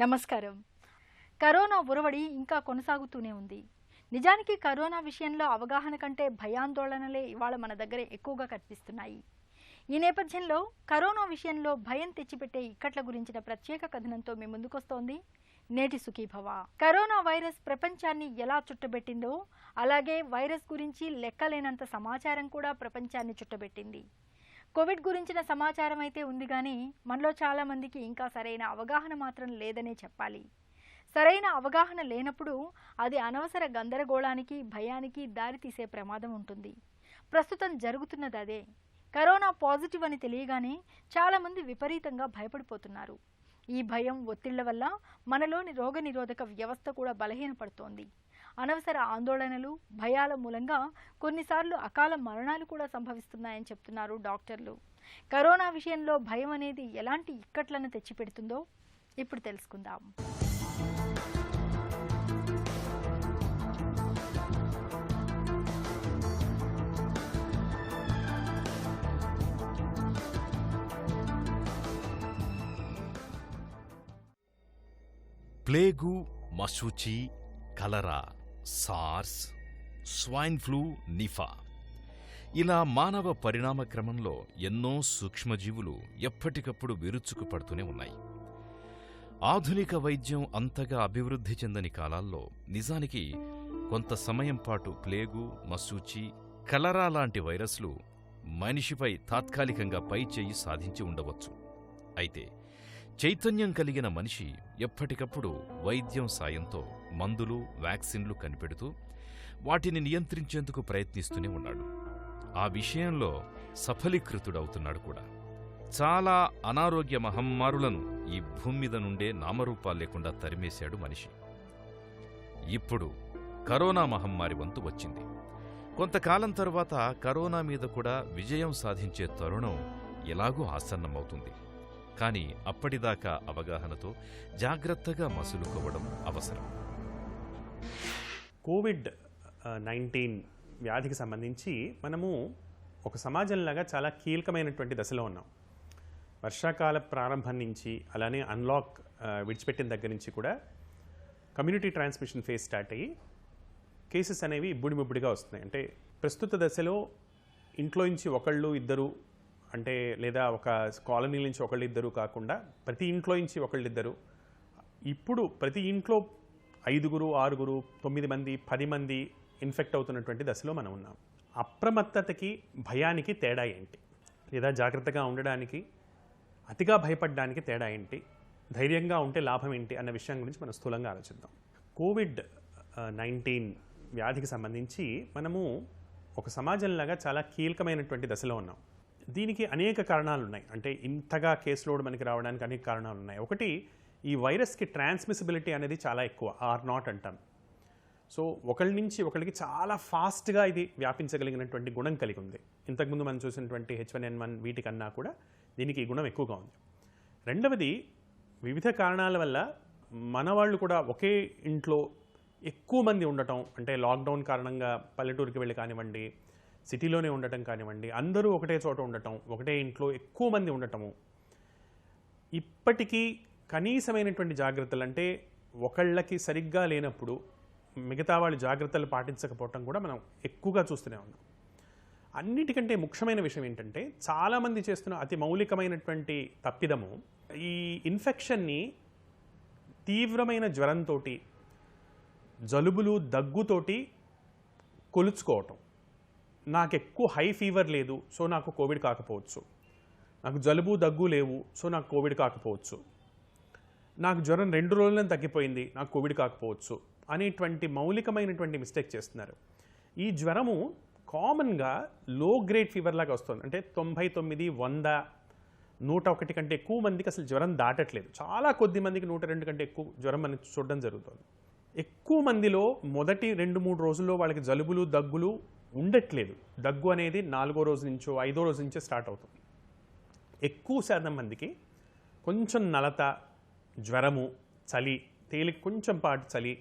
నమస్కారం. కరోనా ఉరవడి ఇంకా కొనసాగుతూనే ఉంది. నిజానికి కరోనా విషయంలో అవగాహన కంటే భయాందోళనలే ఇవాళ మన దగ్గర ఎక్కువగా కనిపిస్తున్నాయి. ఈ నేపథ్యంలో కరోనా విషయంలో భయం తెచ్చిపెట్టే ఇక్కట్ల గురించిన ప్రత్యేక కథనంతో మీ ముందుకొస్తోంది నేటి సుఖీభవ. కరోనా వైరస్ ప్రపంచాన్ని ఎలా చుట్టబెట్టిందో అలాగే వైరస్ గురించి లెక్కలేనంత సమాచారం కూడా ప్రపంచాన్ని చుట్టబెట్టింది. కోవిడ్ గురించిన సమాచారం అయితే ఉంది కానీ మనలో చాలా మందికి ఇంకా సరైన అవగాహన మాత్రం లేదనే చెప్పాలి. సరైన అవగాహన లేనప్పుడు అది అనవసర గందరగోళానికి, భయానికి దారితీసే ప్రమాదం ఉంటుంది. ప్రస్తుతం జరుగుతున్నది అదే. కరోనా పాజిటివ్ అని తెలియగానే చాలామంది విపరీతంగా భయపడిపోతున్నారు. ఈ భయం, ఒత్తిళ్ల వల్ల మనలోని రోగనిరోధక వ్యవస్థ కూడా బలహీనపడుతోంది. అనవసర ఆందోళనలు, భయాల మూలంగా కొన్నిసార్లు అకాల మరణాలు కూడా సంభవిస్తున్నాయని చెప్తున్నారు డాక్టర్లు. కరోనా విషయంలో భయం అనేది ఎలాంటి ఇక్కట్లను తెచ్చిపెడుతుందో ఇప్పుడు తెలుసుకుందాం. ప్లేగు, మశూచి, కలరా, సార్స్, స్వైన్ ఫ్లూ, నిఫా ఇలా మానవ పరిణామ క్రమంలో ఎన్నో సూక్ష్మజీవులు ఎప్పటికప్పుడు విరుచుకుపడుతూనే ఉన్నాయి. ఆధునిక వైద్యం అంతగా అభివృద్ధి చెందని కాలాల్లో నిజానికి కొంత సమయం పాటు ప్లేగు, మశూచి, కలరా లాంటి వైరస్లు మనిషిపై తాత్కాలికంగా పైచేయి సాధించి ఉండవచ్చు. అయితే చైతన్యం కలిగిన మనిషి ఎప్పటికప్పుడు వైద్యం సాయంతో మందులు, వ్యాక్సిన్లు కనిపెడుతూ వాటిని నియంత్రించేందుకు ప్రయత్నిస్తూనే ఉన్నాడు. ఆ విషయంలో సఫలీకృతుడవుతున్నాడు కూడా. చాలా అనారోగ్య మహమ్మారులను ఈ భూమి మీద నుండే నామరూపాలు లేకుండా తరిమేశాడు మనిషి. ఇప్పుడు కరోనా మహమ్మారి వంతు వచ్చింది. కొంతకాలం తరువాత కరోనా మీద కూడా విజయం సాధించే తరుణం ఎలాగూ ఆసన్నమవుతుంది. కానీ అప్పటిదాకా అవగాహనతో జాగ్రత్తగా మసులుకోవడం అవసరం. కోవిడ్-19 వ్యాధికి సంబంధించి మనము ఒక సమాజంలాగా చాలా కీలకమైనటువంటి దశలో ఉన్నాం. వర్షాకాల ప్రారంభం నుంచి అలానే అన్లాక్ విడిచిపెట్టిన దగ్గర నుంచి కూడా కమ్యూనిటీ ట్రాన్స్మిషన్ ఫేజ్ స్టార్ట్ అయ్యి కేసెస్ అనేవి ఇబ్బుడిముబ్బుడిగా వస్తున్నాయి. అంటే ప్రస్తుత దశలో ఇంట్లో నుంచి ఒకళ్ళు ఇద్దరు అంటే లేదా ఒక కాలనీ నుంచి ఒకళ్ళిద్దరు కాకుండా ప్రతి ఇంట్లో నుంచి ఒకళ్ళిద్దరు, ఇప్పుడు ప్రతి ఇంట్లో 5, 6, 9 మంది, 10 మంది ఇన్ఫెక్ట్ అవుతున్నటువంటి దశలో మనం ఉన్నాం. అప్రమత్తతకి, భయానికి తేడా ఏంటి? లేదా జాగ్రత్తగా ఉండడానికి, అతిగా భయపడడానికి తేడా ఏంటి? ధైర్యంగా ఉంటే లాభం ఏంటి అన్న విషయం గురించి మనం స్థూలంగా ఆలోచిద్దాం. కోవిడ్-19 వ్యాధికి సంబంధించి మనము ఒక సమాజంలాగా చాలా కీలకమైనటువంటి దశలో ఉన్నాం. దీనికి అనేక కారణాలు ఉన్నాయి. అంటే ఇంతగా కేసు లోడ్ మనకి రావడానికి అనేక కారణాలు ఉన్నాయి. ఒకటి, ఈ వైరస్కి ట్రాన్స్మిసిబిలిటీ అనేది చాలా ఎక్కువ, R0 అంటాం. సో ఒకళ్ళ నుంచి ఒకళ్ళకి చాలా ఫాస్ట్గా ఇది వ్యాపించగలిగినటువంటి గుణం కలిగి ఉంది. ఇంతకుముందు మనం చూసినటువంటి H1N1 వీటికన్నా కూడా దీనికి ఈ గుణం ఎక్కువగా ఉంది. రెండవది, వివిధ కారణాల వల్ల మన వాళ్ళు కూడా ఒకే ఇంట్లో ఎక్కువ మంది ఉండటం, అంటే లాక్డౌన్ కారణంగా పల్లెటూరుకి వెళ్ళి కానివ్వండి, సిటీలోనే ఉండటం కానివ్వండి, అందరూ ఒకటే చోట ఉండటం, ఒకటే ఇంట్లో ఎక్కువ మంది ఉండటము, ఇప్పటికీ కనీసమైనటువంటి జాగ్రత్తలు, అంటే ఒకళ్ళకి సరిగ్గా లేనప్పుడు మిగతా వాళ్ళు జాగ్రత్తలు పాటించకపోవటం కూడా మనం ఎక్కువగా చూస్తూనే ఉన్నాం. అన్నిటికంటే ముఖ్యమైన విషయం ఏంటంటే, చాలామంది చేస్తున్న అతి మౌలికమైనటువంటి తప్పిదము, ఈ ఇన్ఫెక్షన్ని తీవ్రమైన జ్వరంతో, జలుబులు, దగ్గుతోటి కొలుచుకోవటం. నాకు ఎక్కువ హై ఫీవర్ లేదు, సో నాకు కోవిడ్ కాకపోవచ్చు. నాకు జలుబు, దగ్గు లేవు, సో నాకు కోవిడ్ కాకపోవచ్చు. నాకు జ్వరం 2 రోజులను తగ్గిపోయింది, నాకు కోవిడ్ కాకపోవచ్చు అనేటువంటి మౌలికమైనటువంటి మిస్టేక్ చేస్తున్నారు. ఈ జ్వరము కామన్గా లో గ్రేడ్ ఫీవర్ లాగా వస్తుంది. అంటే 99, 100, 101 కంటే ఎక్కువ మందికి అసలు జ్వరం దాటట్లేదు. చాలా కొద్ది మందికి 102 కంటే ఎక్కువ జ్వరం మనం చూడడం జరుగుతుంది. ఎక్కువ మందిలో మొదటి 2-3 రోజుల్లో వాళ్ళకి జలుబులు, దగ్గులు ఉండట్లేదు. దగ్గు అనేది 4వ రోజు నుంచో 5వ రోజు నుంచో స్టార్ట్ అవుతుంది. ఎక్కువ శాతం మందికి కొంచెం నలత, జ్వరము, చలి, తేలిక కొంచెం పాటు చలి,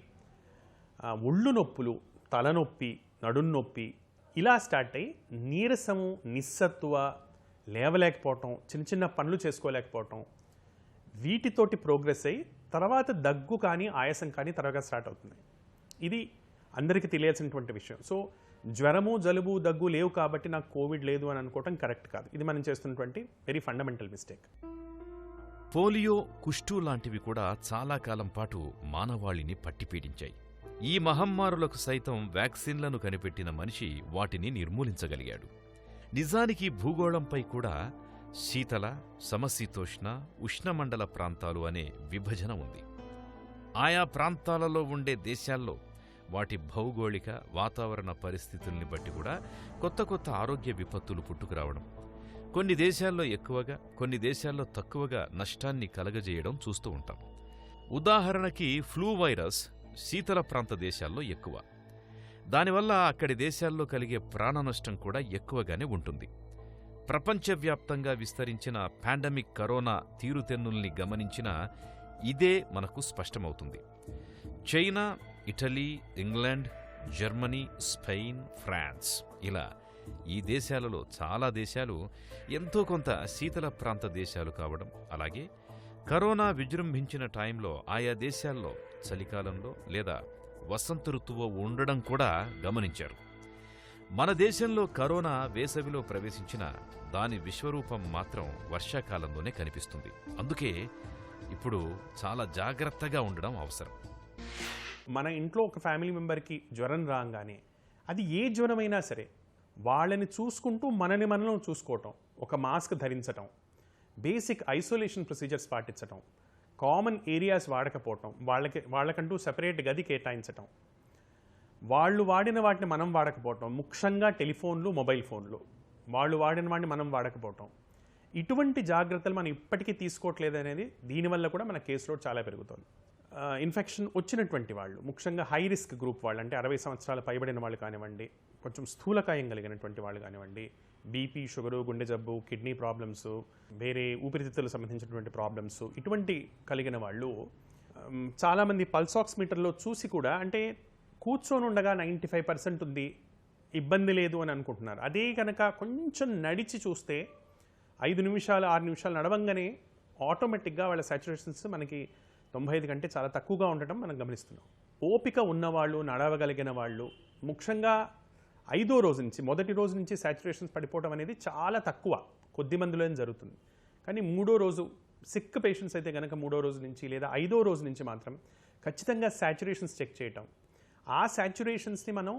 ఒళ్ళు నొప్పులు, తలనొప్పి, నడుం నొప్పి ఇలా స్టార్ట్ అయ్యి నీరసము, నిస్సత్తువ, లేవలేకపోవటం, చిన్న చిన్న పనులు చేసుకోలేకపోవటం, వీటితోటి ప్రోగ్రెస్ అయ్యి తర్వాత దగ్గు కానీ ఆయాసం కానీ త్వరగా స్టార్ట్ అవుతుంది. ఇది అందరికీ తెలియాల్సినటువంటి విషయం. సో జ్వరము, జలుబు, దగ్గు లేవు కాబట్టి నాకు కోవిడ్ లేదు అని అనుకోవటం కరెక్ట్ కాదు. ఇది మనం చేస్తున్నటువంటి వెరీ ఫండమెంటల్ మిస్టేక్. పోలియో, కుష్టు లాంటివి కూడా చాలా కాలం పాటు మానవాళిని పట్టిపీడించాయి. ఈ మహమ్మారులకు సైతం వ్యాక్సిన్లను కనిపెట్టిన మనిషి వాటిని నిర్మూలించగలిగాడు. నిజానికి భూగోళంపై కూడా శీతల, సమశీతోష్ణ, ఉష్ణమండల ప్రాంతాలు అనే విభజన ఉంది. ఆయా ప్రాంతాలలో ఉండే దేశాల్లో వాటి భౌగోళిక, వాతావరణ పరిస్థితుల్ని బట్టి కూడా కొత్త కొత్త ఆరోగ్య విపత్తులు పుట్టుకురావడం, కొన్ని దేశాల్లో ఎక్కువగా, కొన్ని దేశాల్లో తక్కువగా నష్టాన్ని కలగజేయడం చూస్తూ ఉంటాం. ఉదాహరణకి ఫ్లూ వైరస్ శీతల ప్రాంత దేశాల్లో ఎక్కువ. దానివల్ల అక్కడి దేశాల్లో కలిగే ప్రాణనష్టం కూడా ఎక్కువగానే ఉంటుంది. ప్రపంచవ్యాప్తంగా విస్తరించిన పాండమిక్ కరోనా తీరుతెన్నుల్ని గమనించినా ఇదే మనకు స్పష్టమవుతుంది. China, Italy, England, Germany, Spain, France ఇలా ఈ దేశాలలో చాలా దేశాలు ఎంతో కొంత శీతల ప్రాంత దేశాలు కావడం, అలాగే కరోనా విజృంభించిన టైంలో ఆయా దేశాల్లో చలికాలంలో లేదా వసంత ఋతువు ఉండడం కూడా గమనించారు. మన దేశంలో కరోనా వేసవిలో ప్రవేశించిన దాని విశ్వరూపం మాత్రం వర్షాకాలంలోనే కనిపిస్తుంది. అందుకే ఇప్పుడు చాలా జాగ్రత్తగా ఉండడం అవసరం. మన ఇంట్లో ఒక ఫ్యామిలీ మెంబర్కి జ్వరం రాగానే, అది ఏ జ్వరమైనా సరే, వాళ్ళని చూసుకుంటూ మనని మనం చూసుకోవటం, ఒక మాస్క్ ధరించటం, బేసిక్ ఐసోలేషన్ ప్రొసీజర్స్ పాటించటం, కామన్ ఏరియాస్ వాడకపోవటం, వాళ్ళకంటూ సెపరేట్ గది కేటాయించటం, వాళ్ళు వాడిన వాటిని మనం వాడకపోవటం, ముఖ్యంగా టెలిఫోన్లు, మొబైల్ ఫోన్లు వాళ్ళు వాడిన వాటిని మనం వాడకపోవటం, ఇటువంటి జాగ్రత్తలు మనం ఇప్పటికీ తీసుకోవట్లేదు అనేది దీనివల్ల కూడా మన కేసు లోడ్ చాలా పెరుగుతుంది. ఇన్ఫెక్షన్ వచ్చినటువంటి వాళ్ళు, ముఖ్యంగా హై రిస్క్ గ్రూప్ వాళ్ళు, అంటే 60 సంవత్సరాలు పైబడిన వాళ్ళు కానివ్వండి, కొంచెం స్థూలకాయం కలిగినటువంటి వాళ్ళు కానివ్వండి, బీపీ, షుగరు, గుండె జబ్బు, కిడ్నీ ప్రాబ్లమ్స్, వేరే ఊపిరితిత్తులకు సంబంధించినటువంటి ప్రాబ్లమ్స్, ఇటువంటి కలిగిన వాళ్ళు చాలామంది పల్స్ ఆక్సిమీటర్లో చూసి కూడా, అంటే కూర్చొని ఉండగా 95% ఉంది, ఇబ్బంది లేదు అని అనుకుంటున్నారు. అదే కనుక కొంచెం నడిచి చూస్తే 5 నిమిషాలు 6 నిమిషాలు నడవంగానే ఆటోమేటిక్గా వాళ్ళ సాచురేషన్స్ మనకి 95 కంటే చాలా తక్కువగా ఉండటం మనం గమనిస్తున్నాం. ఓపిక ఉన్నవాళ్ళు, నడవగలిగిన వాళ్ళు, ముఖ్యంగా 5వ రోజు నుంచి, మొదటి రోజు నుంచి సాచురేషన్స్ పడిపోవడం అనేది చాలా తక్కువ, కొద్ది మందిలోనే జరుగుతుంది. కానీ 3వ రోజు సిక్ పేషెంట్స్ అయితే కనుక 3వ రోజు నుంచి లేదా 5వ రోజు నుంచి మాత్రం ఖచ్చితంగా సాచురేషన్స్ చెక్ చేయటం, ఆ సాచురేషన్స్ని మనం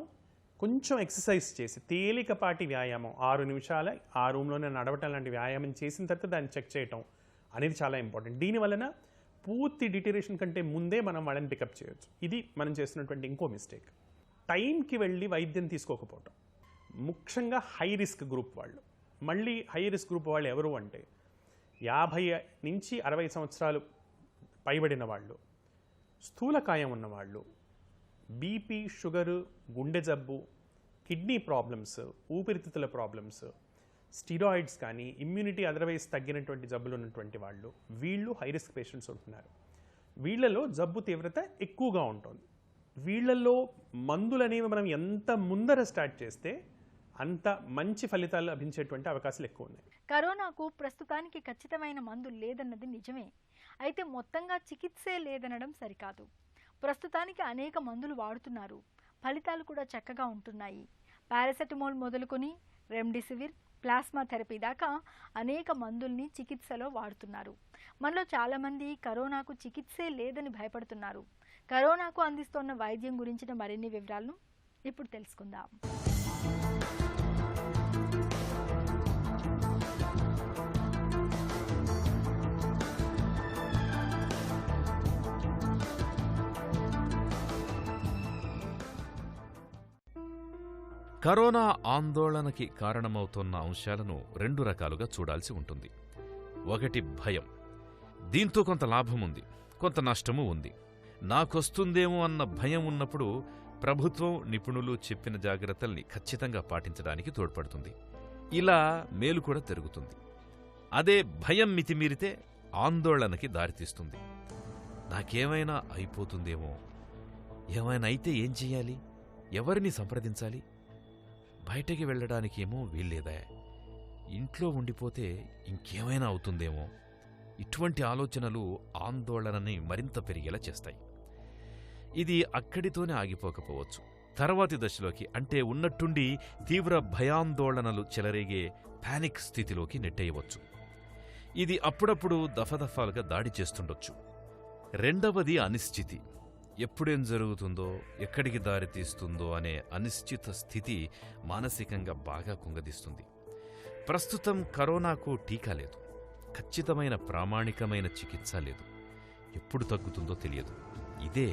కొంచెం ఎక్సర్సైజ్ చేసి తేలికపాటి వ్యాయామం 6 నిమిషాలు ఆ రూమ్లోనే నడవటం లాంటి వ్యాయామం చేసిన తర్వాత దాన్ని చెక్ చేయటం అనేది చాలా ఇంపార్టెంట్. దీనివలన పూర్తి డిటరేషన్ కంటే ముందే మనం వాళ్ళని పికప్ చేయొచ్చు. ఇది మనం చేస్తున్నటువంటి ఇంకో మిస్టేక్. టైంకి వెళ్ళి వైద్యం తీసుకోకపోవటం, ముఖ్యంగా హై రిస్క్ గ్రూప్ వాళ్ళు. మళ్ళీ హై రిస్క్ గ్రూప్ వాళ్ళు ఎవరు అంటే 50 నుంచి 60 సంవత్సరాలు పైబడిన వాళ్ళు, స్థూలకాయం ఉన్నవాళ్ళు, బీపీ, షుగరు, గుండె జబ్బు, కిడ్నీ ప్రాబ్లమ్స్, ఊపిరితిత్తుల ప్రాబ్లమ్స్, స్టిరాయిడ్స్ కానీ ఇమ్యూనిటీ అదర్వైజ్ తగ్గినటువంటి జబ్బులు ఉన్నటువంటి వాళ్ళు, వీళ్ళు హై రిస్క్ పేషెంట్స్ ఉంటున్నారు. వీళ్ళలో జబ్బు తీవ్రత ఎక్కువగా ఉంటుంది. వీళ్ళల్లో మందులు అనేవి మనం ఎంత ముందర స్టార్ట్ చేస్తే అంత మంచి ఫలితాలు లభించేటువంటి అవకాశాలు ఎక్కువ ఉన్నాయి. కరోనాకు ప్రస్తుతానికి ఖచ్చితమైన మందు లేదన్నది నిజమే. అయితే మొత్తంగా చికిత్సే లేదనడం సరికాదు. ప్రస్తుతానికి అనేక మందులు వాడుతున్నారు, ఫలితాలు కూడా చక్కగా ఉంటున్నాయి. పారాసెటమాల్ మొదలుకొని రెమ్డెసివిర్, ప్లాస్మా థెరపీ దాకా అనేక మందుల్ని చికిత్సలో వాడుతున్నారు. మనలో చాలామంది కరోనాకు చికిత్సే లేదని భయపడుతున్నారు. కరోనాకు అందిస్తున్న వైద్యం గురించిన మరిన్ని వివరాలను ఇప్పుడు తెలుసుకుందాం. కరోనా ఆందోళనకి కారణమవుతున్న అంశాలను 2 రకాలుగా చూడాల్సి ఉంటుంది. ఒకటి భయం. దీంతో కొంత లాభం ఉంది, కొంత నష్టము ఉంది. నాకొస్తుందేమో అన్న భయం ఉన్నప్పుడు ప్రభుత్వం, నిపుణులు చెప్పిన జాగ్రత్తల్ని ఖచ్చితంగా పాటించడానికి తోడ్పడుతుంది. ఇలా మేలు కూడా జరుగుతుంది. అదే భయం మితిమీరితే ఆందోళనకి దారితీస్తుంది. నాకేమైనా అయిపోతుందేమో, ఏమైనా అయితే ఏం చెయ్యాలి, ఎవరిని సంప్రదించాలి, బయటకి వెళ్ళడానికేమో వీల్లేదా, ఇంట్లో ఉండిపోతే ఇంకేమైనా అవుతుందేమో, ఇటువంటి ఆలోచనలు ఆందోళనని మరింత పెరిగేలా చేస్తాయి. ఇది అక్కడితోనే ఆగిపోకపోవచ్చు. తర్వాతి దశలోకి, అంటే ఉన్నట్టుండి తీవ్ర భయాందోళనలు చెలరేగే పానిక్ స్థితిలోకి నెట్టేయవచ్చు. ఇది అప్పుడప్పుడు దఫదఫాలుగా దాడి చేస్తుండొచ్చు. రెండవది అనిశ్చితి. ఎప్పుడేం జరుగుతుందో, ఎక్కడికి దారి తీస్తుందో అనే అనిశ్చిత స్థితి మానసికంగా బాగా కుంగదీస్తుంది. ప్రస్తుతం కరోనాకు టీకా లేదు, ఖచ్చితమైన ప్రామాణికమైన చికిత్స లేదు, ఎప్పుడు తగ్గుతుందో తెలియదు. ఇదే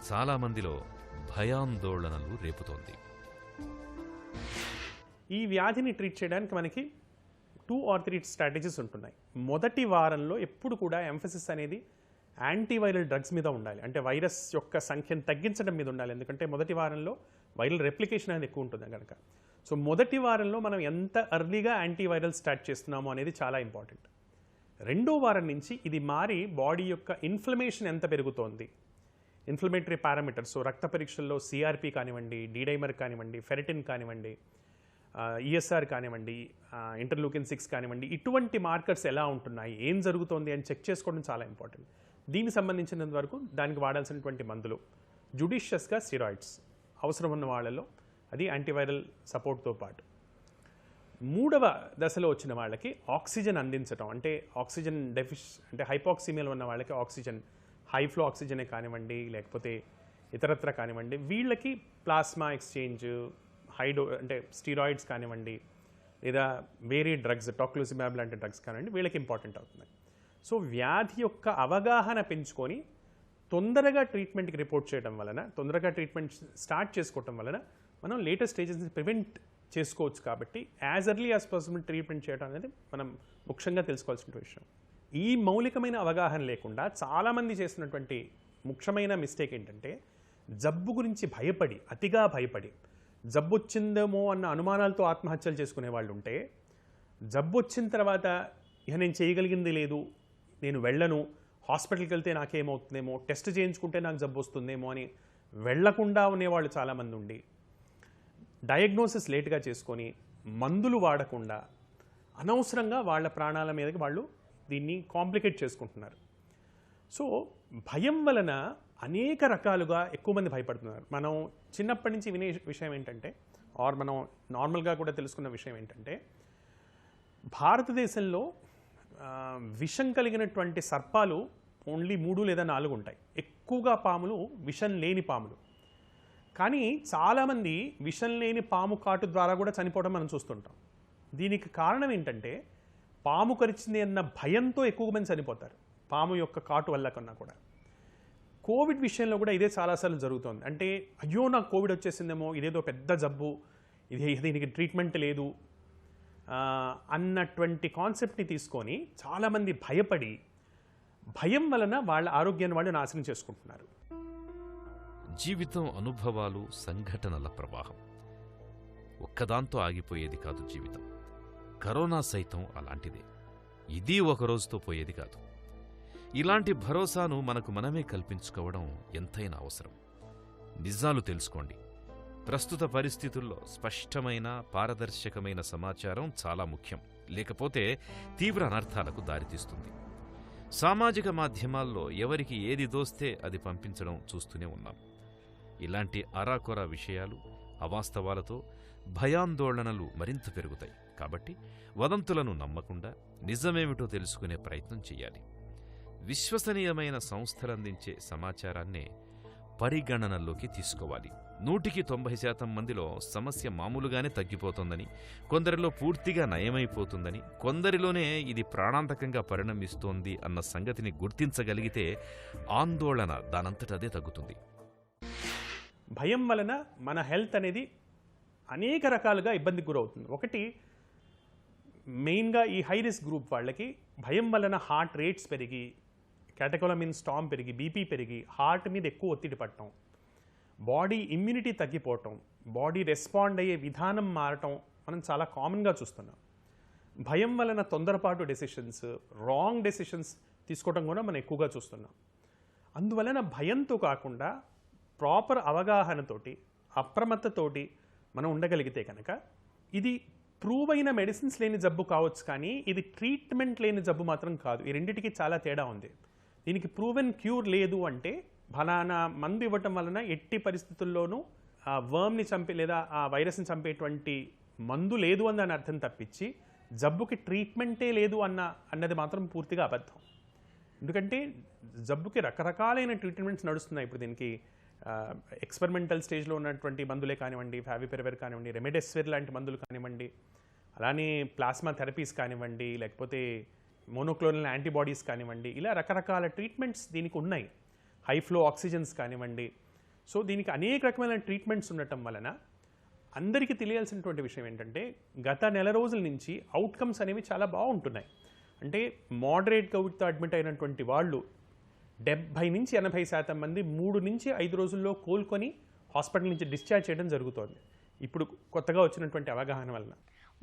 చాలామందిలో భయాందోళనలు రేపుతోంది. ఈ వ్యాధిని ట్రీట్ చేయడానికి మనకి 2 or 3 స్ట్రాటజీస్ ఉంటున్నాయి. మొదటి వారంలో ఎప్పుడు కూడా ఎంఫసిస్ అనేది యాంటీవైరల్ డ్రగ్స్ మీద ఉండాలి. అంటే వైరస్ యొక్క సంఖ్యను తగ్గించడం మీద ఉండాలి. ఎందుకంటే మొదటి వారంలో వైరల్ రెప్లికేషన్ అనేది ఎక్కువ ఉంటుంది కనుక. సో మొదటి వారంలో మనం ఎంత ఎర్లీగా యాంటీవైరల్ స్టార్ట్ చేస్తున్నామో అనేది చాలా ఇంపార్టెంట్. రెండో వారం నుంచి ఇది మారి బాడీ యొక్క ఇన్ఫ్లమేషన్ ఎంత పెరుగుతోంది, ఇన్ఫ్లమేటరీ పారామీటర్స్, సో రక్త పరీక్షల్లో సిఆర్పి కానివ్వండి, డీడైమర్ కానివ్వండి, ఫెరిటిన్ కానివ్వండి, ఈఎస్ఆర్ కానివ్వండి, ఇంటర్లూకిన్ 6 కానివ్వండి, ఇటువంటి మార్కర్స్ ఎలా ఉంటున్నాయి, ఏం జరుగుతోంది అని చెక్ చేసుకోవడం చాలా ఇంపార్టెంట్. దీనికి సంబంధించినంత వరకు దానికి వాడాల్సినటువంటి మందులు జుడిషియస్గా స్టిరాయిడ్స్ అవసరం ఉన్న వాళ్ళలో, అది యాంటీవైరల్ సపోర్ట్తో పాటు. మూడవ దశలో వచ్చిన వాళ్ళకి ఆక్సిజన్ అందించడం, అంటే ఆక్సిజన్ అంటే హైపాక్సిమియాలో ఉన్న వాళ్ళకి ఆక్సిజన్, హై ఫ్లో ఆక్సిజనే కానివ్వండి, లేకపోతే ఇతరత్ర కానివ్వండి, వీళ్ళకి ప్లాస్మా ఎక్స్చేంజ్, అంటే స్టీరాయిడ్స్ కానివ్వండి, లేదా వేరే డ్రగ్స్, టాక్లూజిమాబ్ లాంటి డ్రగ్స్ కానివ్వండి, వీళ్ళకి ఇంపార్టెంట్ అవుతున్నాయి. సో వ్యాధి యొక్క అవగాహన పెంచుకొని తొందరగా ట్రీట్మెంట్కి రిపోర్ట్ చేయడం వలన, తొందరగా ట్రీట్మెంట్ స్టార్ట్ చేసుకోవడం వలన మనం లేటెస్ట్ స్టేజెస్ని ప్రివెంట్ చేసుకోవచ్చు. కాబట్టి as early as possible treatment చేయడం అనేది మనం ముఖ్యంగా తెలుసుకోవాల్సిన విషయం. ఈ మౌలికమైన అవగాహన లేకుండా చాలామంది చేస్తున్నటువంటి ముఖ్యమైన మిస్టేక్ ఏంటంటే, జబ్బు గురించి భయపడి, అతిగా భయపడి, జబ్బు వచ్చిందేమో అన్న అనుమానాలతో ఆత్మహత్యలు చేసుకునే వాళ్ళు ఉంటే, జబ్బు వచ్చిన తర్వాత ఇక నేను చేయగలిగింది లేదు, నేను వెళ్ళను, హాస్పిటల్కి వెళ్తే నాకేమవుతుందేమో, టెస్ట్ చేయించుకుంటే నాకు జబ్బు వస్తుందేమో అని వెళ్లకుండా ఉండేవాళ్ళు చాలామంది ఉండి, డయాగ్నోసిస్ లేట్గా చేసుకొని మందులు వాడకుండా అనవసరంగా వాళ్ళ ప్రాణాల మీదకి వాళ్ళు దీన్ని కాంప్లికేట్ చేసుకుంటున్నారు. సో భయం వలన అనేక రకాలుగా ఎక్కువ మంది భయపడుతున్నారు. మనం చిన్నప్పటి నుంచి వినే విషయం ఏంటంటే, ఆర్ మనం నార్మల్గా కూడా తెలుసుకున్న విషయం ఏంటంటే, భారతదేశంలో విషం కలిగినటువంటి సర్పాలు ఓన్లీ 3 లేదా 4 ఉంటాయి. ఎక్కువగా పాములు విషం లేని పాములు. కానీ చాలామంది విషం లేని పాము కాటు ద్వారా కూడా చనిపోవడం మనం చూస్తుంటాం. దీనికి కారణం ఏంటంటే, పాము కరిచింది అన్న భయంతో ఎక్కువ మంది చనిపోతారు, పాము యొక్క కాటు వల్ల కన్నా కూడా. కోవిడ్ విషయంలో కూడా ఇదే చాలాసార్లు జరుగుతుంది. అంటే అయ్యో నాకు కోవిడ్ వచ్చేసిందేమో, ఇదేదో పెద్ద జబ్బు, దీనికి ట్రీట్మెంట్ లేదు అన్నటువంటి కాన్సెప్ట్ని తీసుకొని చాలామంది భయపడి, భయం వలన వాళ్ళ ఆరోగ్యాన్ని వాళ్ళు నాశనం చేసుకుంటున్నారు. జీవితం అనుభవాలు, సంఘటనల ప్రవాహం. ఒక్కదాంతో ఆగిపోయేది కాదు జీవితం. కరోనా సైతం అలాంటిదే. ఇది ఒక రోజుతో పోయేది కాదు. ఇలాంటి భరోసాను మనకు మనమే కల్పించుకోవడం ఎంతైనా అవసరం. నిజాలు తెలుసుకోండి. ప్రస్తుత పరిస్థితుల్లో స్పష్టమైన, పారదర్శకమైన సమాచారం చాలా ముఖ్యం. లేకపోతే తీవ్ర అనర్థాలకు దారితీస్తుంది. సామాజిక మాధ్యమాల్లో ఎవరికి ఏది దోస్తే అది పంపించడం చూస్తూనే ఉన్నాం. ఇలాంటి అరాకొర విషయాలు, అవాస్తవాలతో భయాందోళనలు మరింత పెరుగుతాయి. కాబట్టి వదంతులను నమ్మకుండా నిజమేమిటో తెలుసుకునే ప్రయత్నం చేయాలి. విశ్వసనీయమైన సంస్థలందించే సమాచారాన్నే పరిగణనలోకి తీసుకోవాలి. 100% మందిలో సమస్య మామూలుగానే తగ్గిపోతుందని, కొందరిలో పూర్తిగా నయమైపోతుందని, కొందరిలోనే ఇది ప్రాణాంతకంగా పరిణమిస్తోంది అన్న సంగతిని గుర్తించగలిగితే ఆందోళన దానంతటదే తగ్గుతుంది. భయం వలన మన హెల్త్ అనేది అనేక రకాలుగా ఇబ్బందికి గురవుతుంది. ఒకటి, మెయిన్గా ఈ హై రిస్క్ గ్రూప్ వాళ్ళకి భయం వలన హార్ట్ రేట్స్ పెరిగి, క్యాటకోలమిన్ స్టామ్ పెరిగి, బీపీ పెరిగి, హార్ట్ మీద ఎక్కువ ఒత్తిడి పడటం, బాడీ ఇమ్యూనిటీ తగ్గిపోవటం, బాడీ రెస్పాండ్ అయ్యే విధానం మారటం మనం చాలా కామన్గా చూస్తున్నాం. భయం వలన తొందరపాటు డెసిషన్స్, రాంగ్ డెసిషన్స్ తీసుకోవడం కూడా మనం ఎక్కువగా చూస్తున్నాం. అందువలన భయంతో కాకుండా ప్రాపర్ అవగాహనతోటి, అప్రమత్తతోటి మనం ఉండగలిగితే కనుక ఇది ప్రూవ్ అయిన మెడిసిన్స్ లేని జబ్బు కావచ్చు, కానీ ఇది ట్రీట్మెంట్ లేని జబ్బు మాత్రం కాదు. ఈ రెండిటికి చాలా తేడా ఉంది. దీనికి ప్రూవెన్ క్యూర్ లేదు అంటే ఫలానా మందు ఇవ్వటం వలన ఎట్టి పరిస్థితుల్లోనూ ఆ వర్మ్ని చంపే లేదా ఆ వైరస్ని చంపేటువంటి మందు లేదు అని దాని అర్థం తప్పించి జబ్బుకి ట్రీట్మెంటే లేదు అన్నది మాత్రం పూర్తిగా అబద్ధం. ఎందుకంటే జబ్బుకి రకరకాలైన ట్రీట్మెంట్స్ నడుస్తున్నాయి. ఇప్పుడు దీనికి ఎక్స్పెరిమెంటల్ స్టేజ్లో ఉన్నటువంటి మందులే కానివ్వండి, ఫావిపిరవిర్ కానివ్వండి, రెమెడెసివిర్ లాంటి మందులు కానివ్వండి, అలానే ప్లాస్మా థెరపీస్ కానివ్వండి, లేకపోతే మోనోక్లోనల్ యాంటీబాడీస్ కానివ్వండి, ఇలా రకరకాల ట్రీట్మెంట్స్ దీనికి ఉన్నాయి. హై ఫ్లో ఆక్సిజన్స్ కానివ్వండి. సో దీనికి అనేక రకమైన ట్రీట్మెంట్స్ ఉండటం వలన అందరికీ తెలియాల్సినటువంటి విషయం ఏంటంటే గత నెల రోజుల నుంచి అవుట్కమ్స్ అనేవి చాలా బాగుంటున్నాయి. అంటే మోడరేట్ కోవిడ్తో అడ్మిట్ అయినటువంటి వాళ్ళు 70 నుంచి 80% మంది 3 నుంచి 5 రోజుల్లో కోలుకొని హాస్పిటల్ నుంచి డిశ్చార్జ్ చేయడం జరుగుతోంది ఇప్పుడు కొత్తగా వచ్చినటువంటి అవగాహన వలన.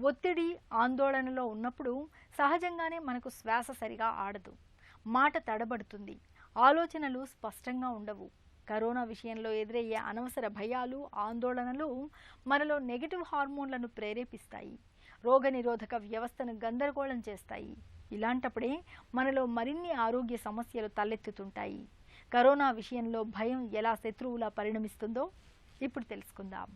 ఒత్తిడి, ఆందోళనలో ఉన్నప్పుడు సహజంగానే మనకు శ్వాస సరిగా ఆడదు, మాట తడబడుతుంది, ఆలోచనలు స్పష్టంగా ఉండవు. కరోనా విషయంలో ఎదురయ్యే అనవసర భయాలు, ఆందోళనలు మనలో నెగటివ్ హార్మోన్లను ప్రేరేపిస్తాయి, రోగనిరోధక వ్యవస్థను గందరగోళం చేస్తాయి. ఇలాంటప్పుడే మనలో మరిన్ని ఆరోగ్య సమస్యలు తలెత్తుతుంటాయి. కరోనా విషయంలో భయం ఎలా శత్రువులా పరిణమిస్తుందో ఇప్పుడు తెలుసుకుందాం.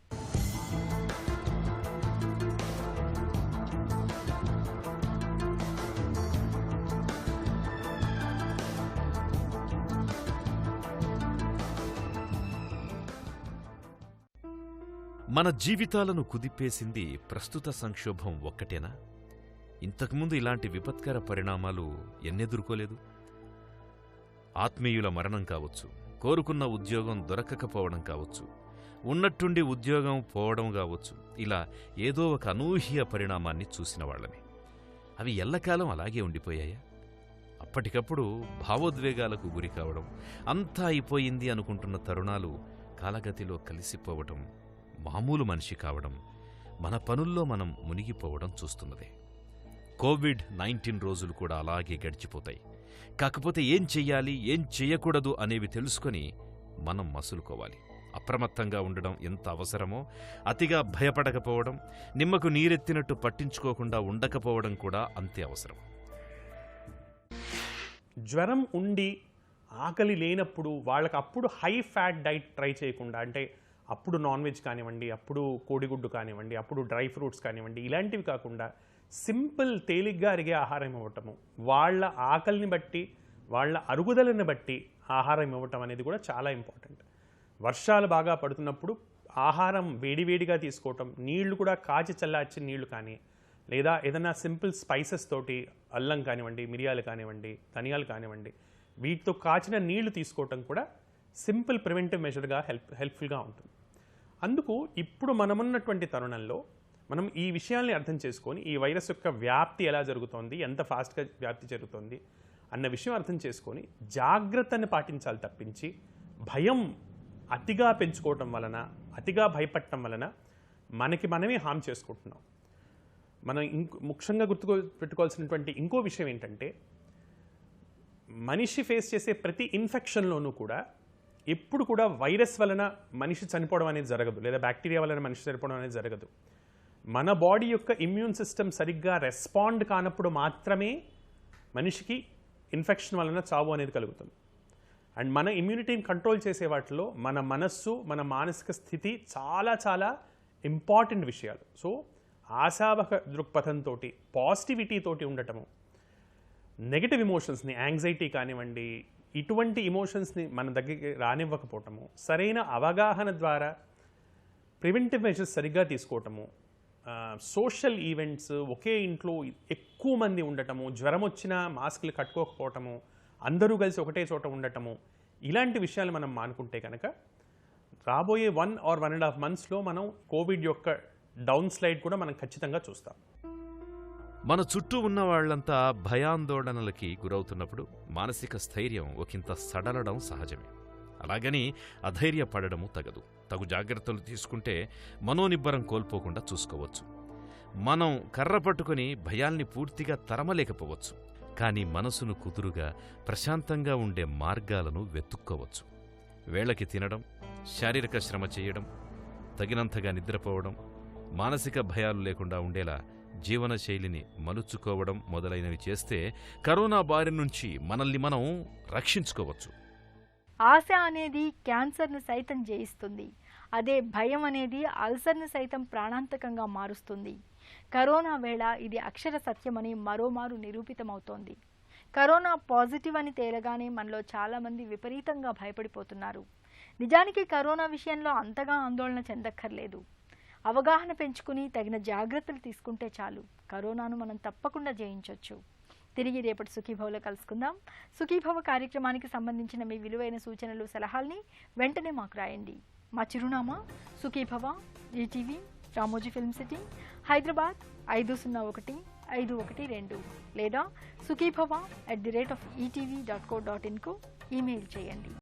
మన జీవితాలను కుదిపేసింది ప్రస్తుత సంక్షోభం ఒక్కటేనా? ఇంతకుముందు ఇలాంటి విపత్కర పరిణామాలు ఎన్నెదుర్కోలేదు. ఆత్మీయుల మరణం కావచ్చు, కోరుకున్న ఉద్యోగం దొరకకపోవడం కావచ్చు, ఉన్నట్టుండి ఉద్యోగం పోవడం కావచ్చు, ఇలా ఏదో ఒక అనూహ్య పరిణామాన్ని చూసిన వాళ్ళని. అవి ఎల్లకాలం అలాగే ఉండిపోయాయా? అప్పటికప్పుడు భావోద్వేగాలకు గురి కావడం, అంతా అయిపోయింది అనుకుంటున్న తరుణాలు కాలగతిలో కలిసిపోవటం, మామూలు మనిషి కావడం, మన పనుల్లో మనం మునిగిపోవడం చూస్తున్నదే. కోవిడ్-19 రోజులు కూడా అలాగే గడిచిపోతాయి. కాకపోతే ఏం చెయ్యాలి, ఏం చెయ్యకూడదు అనేవి తెలుసుకొని మనం మసులుకోవాలి. అప్రమత్తంగా ఉండడం ఎంత అవసరమో, అతిగా భయపడకపోవడం, నిమ్మకు నీరెత్తినట్టు పట్టించుకోకుండా ఉండకపోవడం కూడా అంతే అవసరం. జ్వరం ఉండి ఆకలి లేనప్పుడు వాళ్ళకి అప్పుడు హై ఫ్యాట్ డైట్ ట్రై చేయకుండా, అంటే అప్పుడు నాన్ వెజ్ కానివ్వండి, అప్పుడు కోడిగుడ్డు కానివ్వండి, అప్పుడు డ్రై ఫ్రూట్స్ కానివ్వండి, ఇలాంటివి కాకుండా సింపుల్ తేలిగ్గా అరిగే ఆహారం ఇవ్వటము, వాళ్ళ ఆకలిని బట్టి వాళ్ళ అరుగుదలని బట్టి ఆహారం ఇవ్వటం అనేది కూడా చాలా ఇంపార్టెంట్. వర్షాలు బాగా పడుతున్నప్పుడు ఆహారం వేడివేడిగా తీసుకోవటం, నీళ్లు కూడా కాచి చల్లార్చిన నీళ్లు కానీ, లేదా ఏదైనా సింపుల్ స్పైసెస్ తోటి అల్లం కానివ్వండి, మిరియాలు కానివ్వండి, ధనియాలు కానివ్వండి, వీటితో కాచిన నీళ్లు తీసుకోవటం కూడా సింపుల్ ప్రివెంటివ్ మెజర్గా హెల్ప్ఫుల్గా ఉంటుంది. అందుకు ఇప్పుడు మనమున్నటువంటి తరుణంలో మనం ఈ విషయాల్ని అర్థం చేసుకొని ఈ వైరస్ యొక్క వ్యాప్తి ఎలా జరుగుతోంది, ఎంత ఫాస్ట్గా వ్యాప్తి జరుగుతోంది అన్న విషయం అర్థం చేసుకొని జాగ్రత్తని పాటించాలి తప్పించి భయం అతిగా పెంచుకోవటం వలన, అతిగా భయపడటం వలన మనకి మనమే హామ్ చేసుకుంటున్నాం. మనం ముఖ్యంగా పెట్టుకోవాల్సినటువంటి ఇంకో విషయం ఏంటంటే మనిషి ఫేస్ చేసే ప్రతి ఇన్ఫెక్షన్లోనూ కూడా ఎప్పుడు కూడా వైరస్ వలన మనిషి చనిపోవడం అనేది జరగదు, లేదా బ్యాక్టీరియా వలన మనిషి చనిపోవడం అనేది జరగదు. మన బాడీ యొక్క ఇమ్యూన్ సిస్టమ్ సరిగ్గా రెస్పాండ్ కానప్పుడు మాత్రమే మనిషికి ఇన్ఫెక్షన్ వలన చావు అనేది కలుగుతుంది. అండ్ మన ఇమ్యూనిటీని కంట్రోల్ చేసే వాటిలో మన మనస్సు, మన మానసిక స్థితి చాలా చాలా ఇంపార్టెంట్ విషయాలు. సో ఆశావహ దృక్పథంతో, పాజిటివిటీతోటి ఉండటము, నెగటివ్ ఎమోషన్స్ని, యాంగ్జైటీ కానివ్వండి, ఇటువంటి ఎమోషన్స్ని మన దగ్గరికి రానివ్వకపోవటము, సరైన అవగాహన ద్వారా ప్రివెంటివ్ మెజర్స్ సరిగ్గా తీసుకోవటము, సోషల్ ఈవెంట్స్, ఒకే ఇంట్లో ఎక్కువ మంది ఉండటము, జ్వరం వచ్చినా మాస్కులు కట్టుకోకపోవటము, అందరూ కలిసి ఒకటే చోట ఉండటము, ఇలాంటి విషయాలు మనం మానుకుంటే కనుక రాబోయే 1 or 1.5 monthsలో మనం కోవిడ్ యొక్క డౌన్ స్లైడ్ కూడా మనం ఖచ్చితంగా చూస్తాం. మన చుట్టూ ఉన్న వాళ్లంతా భయాందోళనలకి గురవుతున్నప్పుడు మానసిక స్థైర్యం ఒకంత సడలడం సహజమే. అలాగని అధైర్యపడడము తగదు. తగు జాగ్రత్తలు తీసుకుంటే మనోనిబ్బరం కోల్పోకుండా చూసుకోవచ్చు. మనం కర్ర పట్టుకుని భయాల్ని పూర్తిగా తరమలేకపోవచ్చు, కానీ మనసును కుదురుగా ప్రశాంతంగా ఉండే మార్గాలను వెతుక్కోవచ్చు. వేళకి తినడం, శారీరక శ్రమ చేయడం, తగినంతగా నిద్రపోవడం, మానసిక భయాలు లేకుండా ఉండేలా జీవనశైలిని మలుచుకోవడం మొదలైనవి చేస్తే కరోనా బారి నుంచి మనల్ని మనం రక్షించుకోవచ్చు. ఆశ అనేది క్యాన్సర్ను సైతం జయిస్తుంది. అదే భయం అనేది అల్సర్ను సైతం ప్రాణాంతకంగా మారుస్తుంది. కరోనా వేళ ఇది అక్షర సత్యమని మరోమారు నిరూపితమవుతోంది. కరోనా పాజిటివ్ అని తేలగానే మనలో చాలామంది విపరీతంగా భయపడిపోతున్నారు. నిజానికి కరోనా విషయంలో అంతగా ఆందోళన చెందక్కర్లేదు. అవగాహన పెంచుకుని తగిన జాగ్రత్తలు తీసుకుంటే చాలు, కరోనాను మనం తప్పకుండా జయించవచ్చు. తిరిగి రేపటి సుఖీభవలో కలుసుకుందాం. సుఖీభవ కార్యక్రమానికి సంబంధించిన మీ విలువైన సూచనలు, సలహాల్ని వెంటనే మాకు రాయండి. మా చిరునామా Sukhibhava, ETV, Ramoji film city, Hyderabad 501512 లేదా sukhibhava@etv.co.in కు ఈమెయిల్ చేయండి.